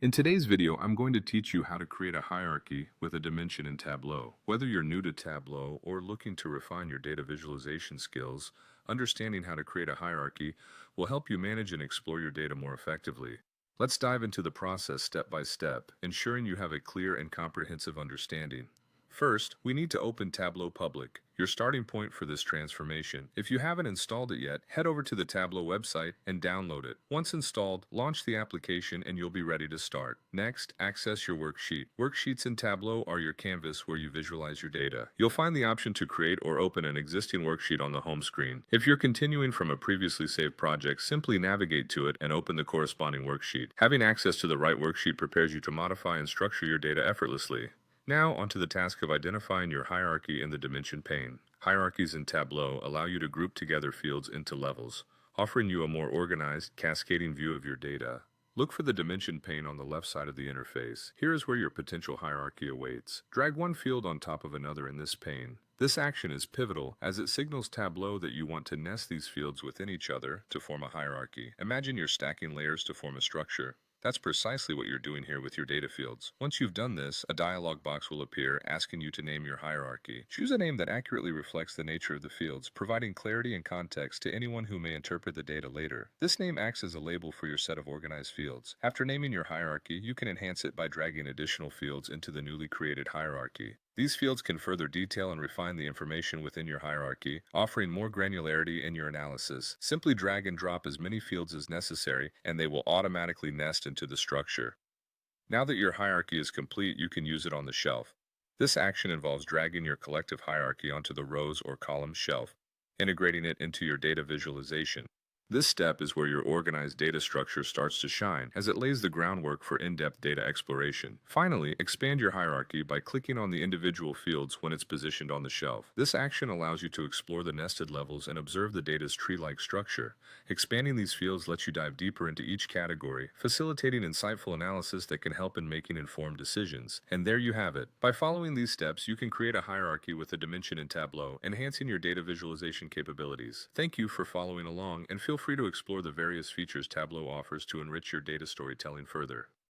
In today's video, I'm going to teach you how to create a hierarchy with a dimension in Tableau. Whether you're new to Tableau or looking to refine your data visualization skills, understanding how to create a hierarchy will help you manage and explore your data more effectively. Let's dive into the process step by step, ensuring you have a clear and comprehensive understanding. First, we need to open Tableau Public, your starting point for this transformation. If you haven't installed it yet, head over to the Tableau website and download it. Once installed, launch the application and you'll be ready to start. Next, access your worksheet. Worksheets in Tableau are your canvas where you visualize your data. You'll find the option to create or open an existing worksheet on the home screen. If you're continuing from a previously saved project, simply navigate to it and open the corresponding worksheet. Having access to the right worksheet prepares you to modify and structure your data effortlessly. Now, onto the task of identifying your hierarchy in the dimension pane. Hierarchies in Tableau allow you to group together fields into levels, offering you a more organized, cascading view of your data. Look for the dimension pane on the left side of the interface. Here is where your potential hierarchy awaits. Drag one field on top of another in this pane. This action is pivotal as it signals Tableau that you want to nest these fields within each other to form a hierarchy. Imagine you're stacking layers to form a structure. That's precisely what you're doing here with your data fields. Once you've done this, a dialog box will appear asking you to name your hierarchy. Choose a name that accurately reflects the nature of the fields, providing clarity and context to anyone who may interpret the data later. This name acts as a label for your set of organized fields. After naming your hierarchy, you can enhance it by dragging additional fields into the newly created hierarchy. These fields can further detail and refine the information within your hierarchy, offering more granularity in your analysis. Simply drag and drop as many fields as necessary, and they will automatically nest into the structure. Now that your hierarchy is complete, you can use it on the shelf. This action involves dragging your collective hierarchy onto the rows or columns shelf, integrating it into your data visualization. This step is where your organized data structure starts to shine, as it lays the groundwork for in-depth data exploration. Finally, expand your hierarchy by clicking on the individual fields when it's positioned on the shelf. This action allows you to explore the nested levels and observe the data's tree-like structure. Expanding these fields lets you dive deeper into each category, facilitating insightful analysis that can help in making informed decisions. And there you have it. By following these steps, you can create a hierarchy with a dimension in Tableau, enhancing your data visualization capabilities. Thank you for following along, and feel free to explore the various features Tableau offers to enrich your data storytelling further.